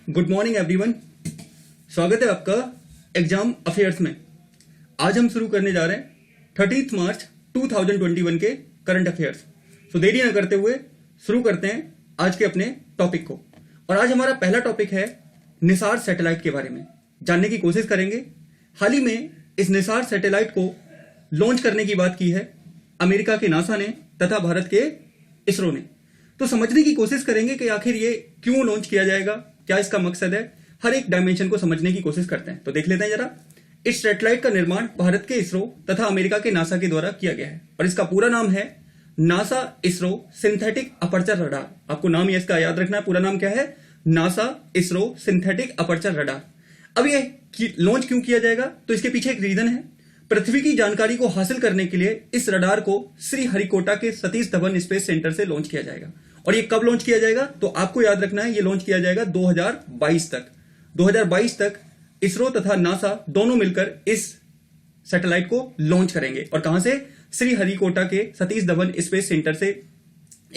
Good morning everyone. स्वागत है आपका एग्जाम अफेयर्स में। आज हम शुरू करने जा रहे हैं 30 मार्च 2021 के करंट अफेयर्स। सो देरी न करते हुए शुरू करते हैं आज के अपने टॉपिक को। और आज हमारा पहला टॉपिक है निसार सैटेलाइट के बारे में जानने की कोशिश करेंगे। हाल ही में इस निसार सैटेलाइट को लॉन्च करने की बात की है अमेरिका के नासा ने तथा भारत के इसरो ने। तो समझने की कोशिश करेंगे कि आखिर ये क्यों लॉन्च किया जाएगा, क्या इसका मकसद है, हर एक डायमेंशन को समझने की कोशिश करते हैं। तो देख लेते हैं जरा। इस सैटेलाइट का निर्माण भारत के इसरो तथा अमेरिका के नासा के द्वारा किया गया है और इसका पूरा नाम है NASA ISRO synthetic aperture radar. आपको नाम ये इसका याद रखना है। पूरा नाम क्या है? NASA ISRO synthetic aperture radar. अब ये लॉन्च क्यों किया जाएगा? तो इसके पीछे एक रीजन है। पृथ्वी की जानकारी को हासिल करने के लिए इस रडार को श्रीहरिकोटा के सतीश धवन स्पेस सेंटर से लॉन्च किया जाएगा। और ये कब लॉन्च किया जाएगा? तो आपको याद रखना है ये लॉन्च किया जाएगा 2022 तक। 2022 तक इसरो तथा नासा दोनों मिलकर इस सैटेलाइट को लॉन्च करेंगे। और कहां से? श्रीहरिकोटा के सतीश धवन स्पेस सेंटर से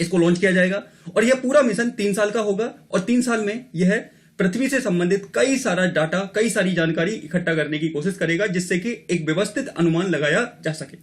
इसको लॉन्च किया जाएगा। और यह पूरा मिशन 3 साल का होगा और 3 साल में यह पृथ्वी से संबंधित कई सारा डाटा, कई सारी जानकारी इकट्ठा करने की कोशिश करेगा जिससे कि एक व्यवस्थित अनुमान लगाया जा सके।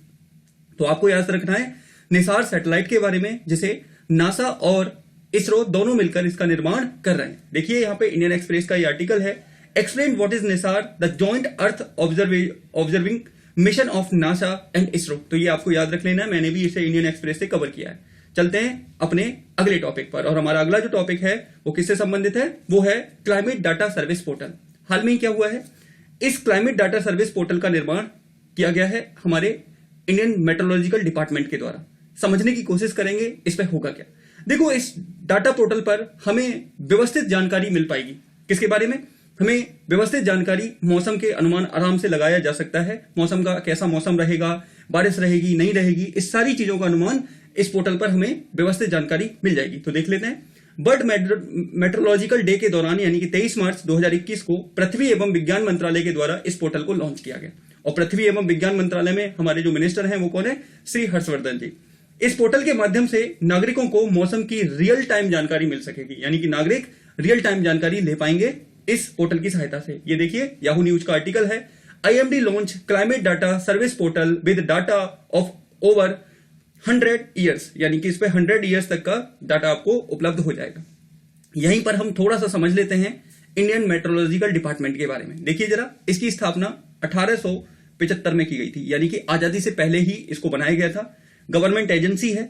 तो आपको याद रखना है निसार सैटेलाइट के बारे में जिसे नासा और इसरो दोनों मिलकर इसका निर्माण कर रहे हैं। देखिए यहां पे इंडियन एक्सप्रेस का ये आर्टिकल है, explain what is Nisar the joint earth observing mission of NASA and ISRO. तो ये आपको याद रख लेना है, मैंने भी इसे इंडियन एक्सप्रेस से कवर किया है। चलते हैं अपने अगले टॉपिक पर। और हमारा अगला जो टॉपिक है वो किससे संबंधित है? वो है क्लाइमेट डाटा सर्विस पोर्टल। हाल में क्या हुआ है? इस क्लाइमेट डाटा सर्विस पोर्टल का निर्माण किया गया है हमारे इंडियन मेट्रोलॉजिकल डिपार्टमेंट के द्वारा। समझने की कोशिश करेंगे इस पे होगा क्या। देखो, इस डाटा पोर्टल पर हमें व्यवस्थित जानकारी मिल पाएगी। किसके बारे में? हमें व्यवस्थित जानकारी, मौसम के अनुमान आराम से लगाया जा सकता है। मौसम का कैसा मौसम रहेगा, बारिश रहेगी नहीं रहेगी, इस सारी चीजों का अनुमान इस पोर्टल पर हमें व्यवस्थित जानकारी मिल जाएगी। तो देख लेते हैं। वर्ल्ड मेट्रोलॉजिकल डे के दौरान यानी कि 23 मार्च 2021 को पृथ्वी एवं विज्ञान मंत्रालय के द्वारा इस पोर्टल को लॉन्च किया गया। और पृथ्वी एवं विज्ञान मंत्रालय में हमारे जो मिनिस्टर हैं वो कौन है? श्री हर्षवर्धन जी। इस पोर्टल के माध्यम से नागरिकों को मौसम की रियल टाइम जानकारी मिल सकेगी, यानी कि नागरिक रियल टाइम जानकारी ले पाएंगे इस पोर्टल की सहायता से। ये देखिए याहू न्यूज का आर्टिकल है, IMD launch climate data service portal with data of over 100 years, यानी कि इस पे 100 ईयर्स तक का डाटा आपको उपलब्ध हो जाएगा। यहीं पर हम थोड़ा सा समझ लेते हैं इंडियन मेट्रोलॉजिकल डिपार्टमेंट के बारे में। देखिए जरा, इसकी स्थापना 1875 में की गई थी, यानी कि आजादी से पहले ही इसको बनाया गया था। गवर्नमेंट एजेंसी है,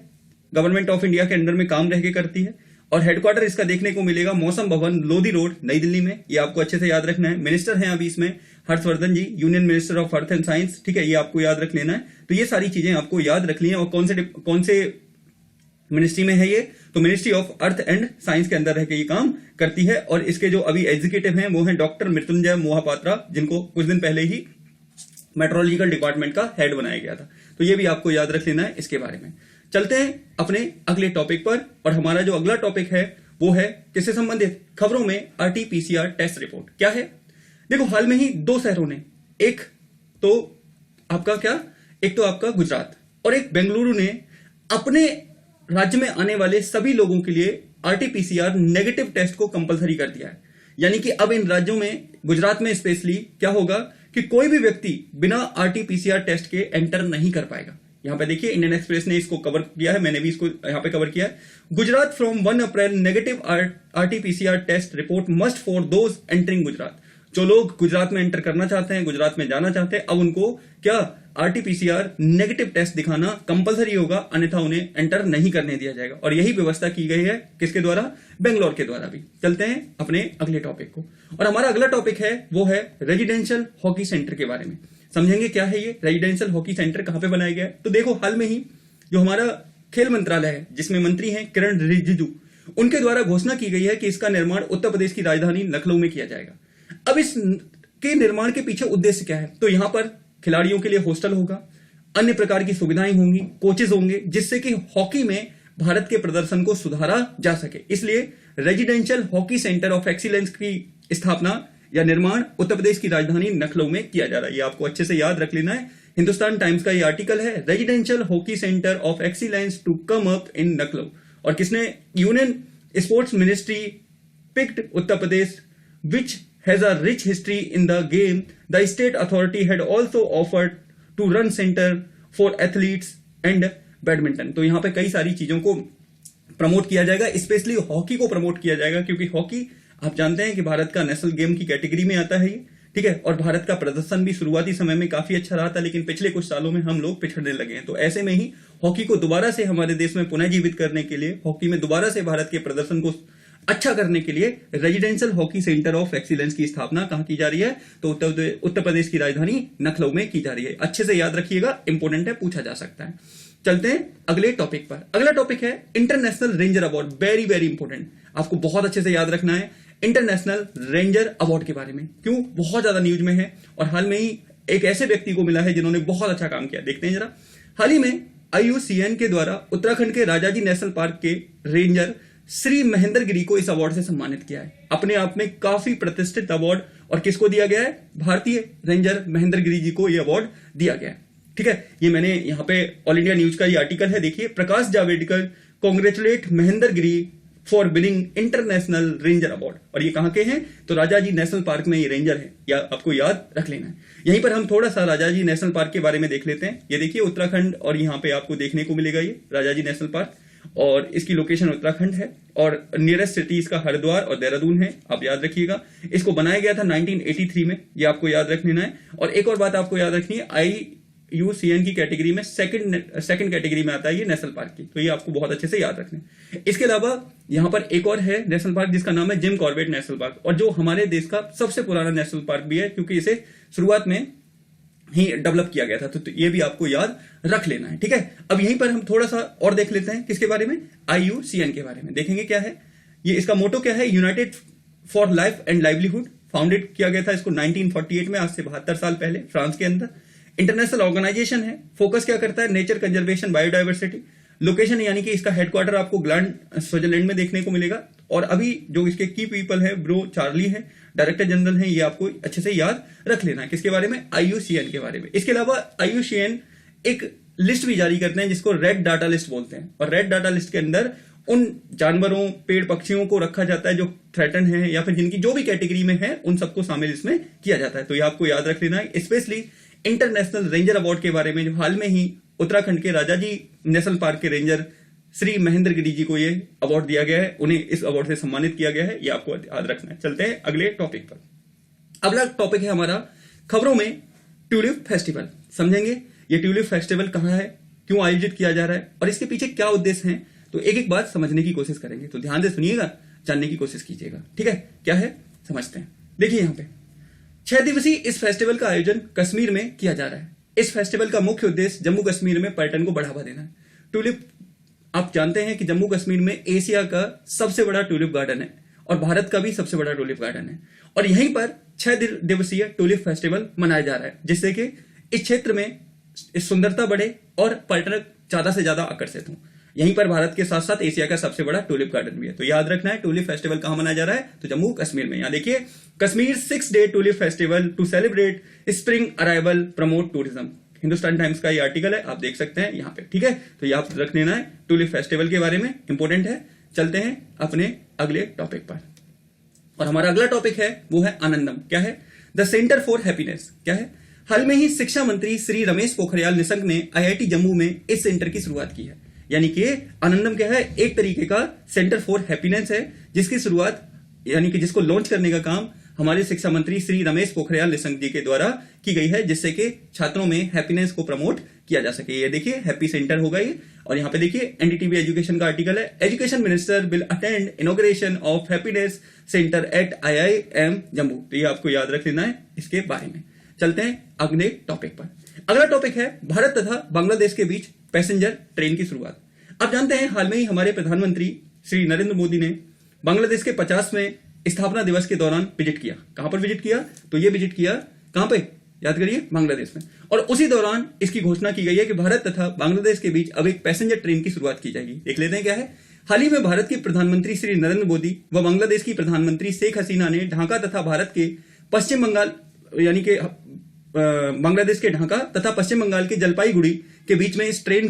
गवर्नमेंट ऑफ इंडिया के अंडर में काम रह के करती है। और हेडक्वार्टर इसका देखने को मिलेगा मौसम भवन, लोधी रोड, नई दिल्ली में। ये आपको अच्छे से याद रखना है। मिनिस्टर हैं अभी इसमें Harshvardhan ji, union minister of earth and science. ठीक है, ये आपको याद रख लेना है। तो ये सारी चीजें आपको याद रख ली हैं। और कौन से मिनिस्ट्री में है ये? तो ministry of earth and science के अंदर रह के ये काम करती है। और इसके जो अभी एग्जीक्यूटिव हैं वो हैं डॉक्टर मृत्युंजय मोहापात्रा, जिनको कुछ दिन पहले ही मेट्रोलॉजिकल डिपार्टमेंट का हेड बनाया गया था। तो ये भी आपको याद रख लेना है इसके बारे में। चलते हैं अपने अगले टॉपिक पर। और हमारा जो अगला टॉपिक है वो है किससे संबंधित? खबरों में RT-PCR टेस्ट रिपोर्ट। क्या है? देखो, हाल में ही 2 शहरों ने, एक तो आपका गुजरात और एक बेंगलुरु ने अपने राज्य में आने वाले सभी लोगों के लिए RT-PCR नेगेटिव टेस्ट को कंपलसरी कर दिया है। यानी कि अब इन राज्यों में, गुजरात में स्पेशली क्या होगा कि कोई भी व्यक्ति बिना RT-PCR टेस्ट के एंटर नहीं कर पाएगा। यहां पे देखिए इंडियन एक्सप्रेस ने इसको कवर किया है, मैंने भी इसको यहां पे कवर किया है। Gujarat from 1 April negative RT-PCR test report must for those entering Gujarat. जो लोग गुजरात में एंटर करना चाहते हैं, गुजरात में जाना चाहते हैं, अब उनको क्या RT-PCR नेगेटिव टेस्ट दिखाना कंपलसरी होगा, अन्यथा उन्हें एंटर नहीं करने दिया जाएगा। और यही व्यवस्था की गई है किसके द्वारा? बेंगलोर के द्वारा भी। चलते हैं अपने अगले टॉपिक को। और हमारा अगला टॉपिक है वो है रेजिडेंशियल हॉकी सेंटर के बारे में। समझेंगे क्या है ये रेजिडेंशियल हॉकी सेंटर, कहां पे बनाया गया है। तो देखो, हाल में ही जो हमारा खेल मंत्रालय है जिसमें मंत्री हैं किरण रिजिजू, उनके द्वारा घोषणा की गई है कि इसका निर्माण उत्तर प्रदेश की राजधानी लखनऊ में किया जाएगा। अब इसके निर्माण के पीछे उद्देश्य क्या है? तो यहां पर खिलाड़ियों के लिए हॉस्टल होगा, अन्य प्रकार की सुविधाएं होंगी, कोचेज होंगे, जिससे कि हॉकी में भारत के प्रदर्शन को सुधारा जा सके। इसलिए residential hockey centre of excellence की स्थापना या निर्माण उत्तर प्रदेश की राजधानी लखनऊ में किया जा रहा है। ये आपको अच्छे से याद रख लेना है। हिंदुस्तान टाइम्स का ये आर्टिकल है, residential hockey centre of excellence to come up in Lucknow. और किसने? Union Sports Ministry picked Uttar Pradesh which has a rich history in the game. The state authority had also offered to run center for athletes and badminton. तो यहाँ पे कई सारी चीजों को promote किया जाएगा, स्पेशली हॉकी को प्रमोट किया जाएगा, क्योंकि हॉकी आप जानते हैं कि भारत का नेशनल गेम की कैटेगरी में आता है ये, ठीक है। और भारत का प्रदर्शन भी शुरुआती समय में काफी अच्छा रहा था, लेकिन पिछले कुछ सालों में हम लोग पिछड़ने लगे हैं। तो ऐसे में ही हॉकी को दोबारा से हमारे देश में पुनः जीवित करने के लिए, हॉकी में दोबारा से भारत के प्रदर्शन को अच्छा करने के लिए residential hockey centre of excellence की स्थापना कहां की जा रही है? तो उत्तर प्रदेश की राजधानी लखनऊ में की जा रही है। अच्छे से याद रखिएगा, इंपोर्टेंट है, पूछा जा सकता है। चलते हैं अगले टॉपिक पर। अगला टॉपिक है international ranger award. Very very important, आपको बहुत अच्छे से याद रखना है इंटरनेशनल रेंजर अवार्ड के बारे में। क्यों? बहुत ज्यादा न्यूज में है और हाल में ही एक ऐसे व्यक्ति को मिला है जिन्होंने बहुत अच्छा काम किया। देखते हैं जरा। हाल ही में IUCN के द्वारा उत्तराखंड के राजाजी नेशनल पार्क के रेंजर श्री महेंद्र गिरी को इस अवार्ड से सम्मानित किया है। अपने आप में काफी प्रतिष्ठित अवार्ड, और किसको दिया गया है? भारतीय रेंजर महेंद्र गिरी जी को यह अवार्ड दिया गया है, ठीक है। ये मैंने यहाँ पे ऑल इंडिया न्यूज का ये आर्टिकल है, देखिए। Prakash Javadekar congratulate Mahendra Giri for winning international ranger award. और ये कहां के हैं? तो राजाजी नेशनल पार्क में ये रेंजर है, या आपको याद रख लेना है। यहीं पर हम थोड़ा सा राजाजी नेशनल पार्क के बारे में देख लेते हैं। ये देखिए उत्तराखंड, और यहाँ पे आपको देखने को मिलेगा ये राजाजी नेशनल पार्क, और इसकी लोकेशन उत्तराखंड है, और नियरेस्ट सिटीज का हरिद्वार और देहरादून है, आप याद रखिएगा। इसको बनाया गया था 1983 में, ये आपको याद रख लेना है। और एक और बात आपको याद रखनी है, IUCN की कैटेगरी में सेकंड कैटेगरी में आता है ये नेशनल पार्क की, तो ये आपको बहुत अच्छे से याद रखना है। इसके अलावा यहां पर एक और है नेशनल पार्क जिसका नाम है जिम कॉर्बेट नेशनल पार्क, और जो हमारे देश का सबसे पुराना नेशनल पार्क भी है, क्योंकि इसे शुरुआत में ही डेवलप किया गया था। तो ये भी आपको याद रख लेना है, ठीक है। अब यहीं पर हम थोड़ा सा और देख लेते हैं, किसके बारे में? IUCN के बारे में देखेंगे। क्या है ये? इसका मोटो क्या है? United for life and livelihood. Founded किया गया था इसको 1948 में, आज से 72 साल पहले, फ्रांस के अंदर। इंटरनेशनल ऑर्गेनाइजेशन है। फोकस क्या करता है? Nature conservation, biodiversity. लोकेशन यानी कि इसका हेडक्वार्टर आपको ग्लांड स्विट्जरलैंड में देखने को मिलेगा। और अभी जो इसके की पीपल है, ब्रो चार्ली है, डायरेक्टर जनरल है, ये आपको अच्छे से याद रख लेना है। किसके बारे में? IUCN के बारे में। इसके अलावा IUCN एक लिस्ट भी जारी करते हैं जिसको रेड डाटा लिस्ट बोलते हैं, और रेड डाटा लिस्ट के अंदर उन जानवरों, पेड़ पक्षियों को रखा जाता है जो थ्रेटन है, या फिर जिनकी जो भी कैटेगरी में है, उन सबको शामिल इसमें किया जाता है। तो ये आपको याद रख लेना है। स्पेशली इंटरनेशनल रेंजर अवार्ड के बारे में, जो हाल में ही उत्तराखंड के राजाजी नेशनल पार्क के रेंजर श्री महेंद्र गिरी जी को ये अवार्ड दिया गया है, उन्हें इस अवार्ड से सम्मानित किया गया है, ये आपको याद रखना है। चलते हैं अगले टॉपिक पर। अगला टॉपिक है हमारा खबरों में ट्यूलिप फेस्टिवल। समझेंगे ये ट्यूलिप फेस्टिवल कहां है, क्यों आयोजित किया जा रहा है, और इसके पीछे क्या उद्देश्य है। तो एक एक बात समझने की कोशिश करेंगे, तो ध्यान से सुनिएगा, जानने की कोशिश कीजिएगा, ठीक है। क्या है समझते हैं। देखिए यहाँ पे 6 दिवसीय इस फेस्टिवल का आयोजन कश्मीर में किया जा रहा है। इस फेस्टिवल का मुख्य उद्देश्य जम्मू कश्मीर में पर्यटन को बढ़ावा देना है। ट्यूलिप, आप जानते हैं कि जम्मू कश्मीर में एशिया का सबसे बड़ा ट्यूलिप गार्डन है, और भारत का भी सबसे बड़ा ट्यूलिप गार्डन है, और यहीं पर 6 दिवसीय ट्यूलिप फेस्टिवल मनाया जा रहा है, जिससे कि इस क्षेत्र में सुंदरता बढ़े और पर्यटक ज्यादा से ज्यादा आकर्षित हों। यहीं पर भारत के साथ साथ एशिया का सबसे बड़ा ट्यूलिप गार्डन भी है। तो याद रखना है ट्यूलिप फेस्टिवल कहां मनाया जा रहा है? तो जम्मू कश्मीर में। यहां देखिए, Kashmir 6-day tulip festival to celebrate spring arrival promote tourism. Hindustan Times का ये आर्टिकल है, आप देख सकते हैं यहाँ पे, ठीक है। तो ये आप रख लेना है ट्यूलिप फेस्टिवल के बारे में, इंपोर्टेंट है। चलते हैं अपने अगले टॉपिक पर, और हमारा अगला टॉपिक है वो है आनंदम। क्या है? The centre for happiness. क्या है? हाल में ही शिक्षा मंत्री श्री रमेश पोखरियाल निशंक ने IIT जम्मू में इस सेंटर की शुरुआत की है। यानी कि आनंदम क्या है? एक तरीके का सेंटर फॉर हैप्पीनेस है, जिसकी शुरुआत यानी कि जिसको लॉन्च करने का काम हमारे शिक्षा मंत्री श्री रमेश पोखरियाल निशंक जी के द्वारा की गई है, जिससे कि छात्रों में हैप्पीनेस को प्रमोट किया जा सके। ये देखिए हैप्पी सेंटर होगा ये, और यहाँ पे देखिए NDTV एजुकेशन का आर्टिकल है। Education minister will attend inauguration of happiness centre at IIM Jammu. तो ये आपको याद रख लेना है इसके बारे में। चलते हैं अगले टॉपिक पर। अगला टॉपिक है भारत तथा बांग्लादेश के बीच पैसेंजर ट्रेन की शुरुआत। आप जानते हैं हाल में ही हमारे प्रधानमंत्री श्री नरेंद्र मोदी ने बांग्लादेश के 50वें स्थापना दिवस के दौरान विजिट किया। कहां पर विजिट किया? तो ये विजिट किया कहां पे? याद करिए, बांग्लादेश में। और उसी दौरान इसकी घोषणा की गई है कि भारत तथा बांग्लादेश के बीच अब एक पैसेंजर ट्रेन की शुरुआत की जाएगी। देख लेते हैं क्या है। हाल ही में भारत के प्रधानमंत्री श्री नरेंद्र मोदी व बांग्लादेश की प्रधानमंत्री शेख हसीना ने ढाका तथा भारत के पश्चिम बंगाल यानी कि बांग्लादेश के ढाका तथा पश्चिम बंगाल के जलपाईगुड़ी के बीच में इस ट्रेन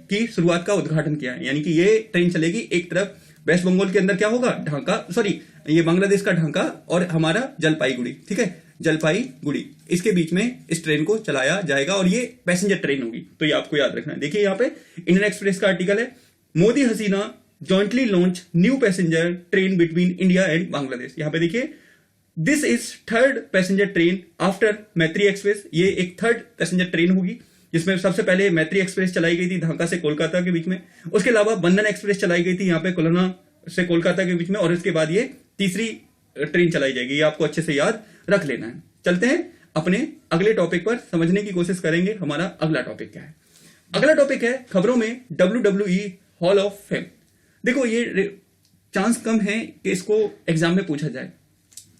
की शुरुआत का उद्घाटन किया है। यानी कि ये ट्रेन चलेगी एक तरफ वेस्ट बंगाल के अंदर क्या होगा, ढाका, सॉरी ये बांग्लादेश का ढाका और हमारा जलपाईगुड़ी, ठीक है, जलपाईगुड़ी, इसके बीच में इस ट्रेन को चलाया जाएगा और ये पैसेंजर ट्रेन होगी। तो ये आपको याद रखना है। देखिए यहाँ पे इंडियन एक्सप्रेस का आर्टिकल है, Modi Hasina jointly launch new passenger train between India and Bangladesh. यहाँ पे देखिए this is third passenger train after Maitri express. ये एक थर्ड पैसेंजर ट्रेन होगी जिसमें सबसे पहले मैत्री एक्सप्रेस चलाई गई थी ढाका से कोलकाता के बीच में, उसके अलावा बंधन एक्सप्रेस चलाई गई थी यहाँ पे कोलकाता से कोलकाता के बीच में, और इसके बाद ये तीसरी ट्रेन चलाई जाएगी। ये आपको अच्छे से याद रख लेना है। चलते हैं अपने अगले टॉपिक पर, समझने की कोशिश करेंगे हमारा अगला टॉपिक क्या है। अगला टॉपिक है खबरों में WWE हॉल ऑफ फेम। देखो ये चांस कम है कि इसको एग्जाम में पूछा जाए,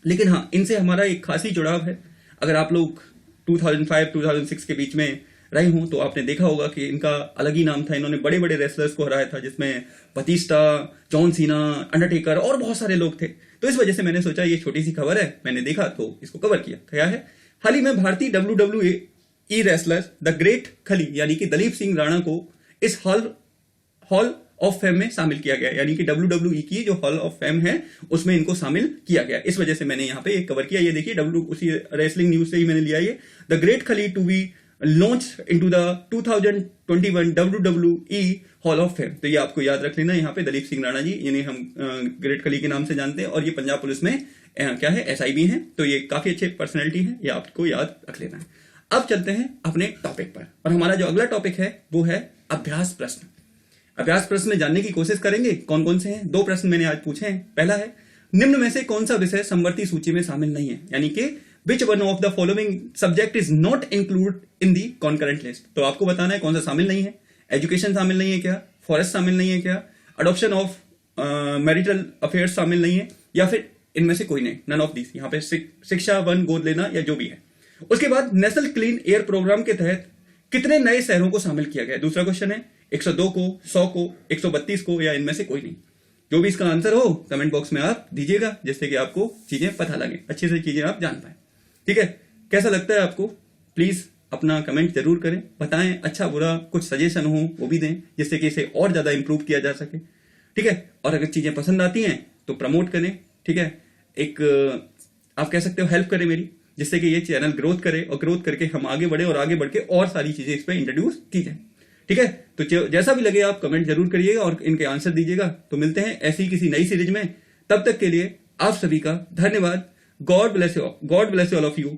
लेकिन हाँ इनसे हमारा एक खासी जुड़ाव है। अगर आप लोग 2005-2006 के बीच में रहे हों तो आपने देखा होगा कि इनका अलग ही नाम था। इन्होंने बड़े बड़े रेसलर्स को हराया था, जिसमें बतिस्टा, जॉन सीना, अंडरटेकर और बहुत सारे लोग थे। तो इस वजह से मैंने सोचा ये छोटी सी खबर है, मैंने देखा तो इसको कवर किया। क्या है, हाल ही में भारतीय WWE रेसलर द ग्रेट खली यानी कि दलीप सिंह राणा को इस हॉल ऑफ फेम में शामिल किया गया, यानी कि WWE की जो हॉल ऑफ फेम है उसमें इनको शामिल किया गया। इस वजह से मैंने यहाँ पे एक कवर किया। ये देखिए उसी रेसलिंग न्यूज से ही मैंने लिया ये, the great Khali to be launch into the 2021 WWE hall of fame. तो ये आपको याद रख लेना। यहाँ पे दलीप सिंह राणा जी, इन्हें हम ग्रेट खली के नाम से जानते हैं, और ये पंजाब पुलिस में क्या है, SIB हैं। तो ये काफी अच्छे पर्सनैलिटी है, ये आपको याद रख लेना है। अब चलते हैं अपने टॉपिक पर, और हमारा जो अगला टॉपिक है वो है अभ्यास प्रश्न। अभ्यास प्रश्न में जानने की कोशिश करेंगे कौन कौन से हैं। 2 प्रश्न मैंने आज पूछे हैं। पहला है, निम्न में से कौन सा विषय समवर्ती सूची में शामिल नहीं है, यानी कि which one of the following subject is not include in the concurrent list. तो आपको बताना है कौन सा शामिल नहीं है। एजुकेशन शामिल नहीं है क्या, फॉरेस्ट शामिल नहीं है क्या, अडॉप्शन ऑफ मैरिटल अफेयर्स शामिल नहीं है, या फिर इनमें से कोई नहीं, नन ऑफ दिस। यहाँ पे शिक्षा वन गोद लेना या जो भी है। उसके बाद नेशनल क्लीन एयर प्रोग्राम के तहत कितने नए शहरों को शामिल किया गया। दूसरा क्वेश्चन है 102 को, 100 को, 132 को, या इनमें से कोई नहीं। जो भी इसका आंसर हो कमेंट बॉक्स में आप दीजिएगा, जिससे कि आपको चीजें पता लगे, अच्छे से चीजें आप जान पाए। ठीक है, कैसा लगता है आपको, प्लीज अपना कमेंट जरूर करें, बताएं, अच्छा बुरा कुछ सजेशन हो वो भी दें, जिससे कि इसे और ज्यादा इंप्रूव किया जा सके। ठीक है, और अगर चीजें पसंद आती हैं तो प्रमोट करें। ठीक है, एक आप कह सकते हो हेल्प करें मेरी, जिससे कि ये चैनल ग्रोथ करे, और ग्रोथ करके हम आगे बढ़े, और आगे बढ़ के और सारी चीजें इस पर इंट्रोड्यूस की जाए। ठीक है, तो जैसा भी लगे आप कमेंट जरूर करिएगा और इनके आंसर दीजिएगा। तो मिलते हैं ऐसी किसी नई सीरीज में, तब तक के लिए आप सभी का धन्यवाद। God bless you all of you.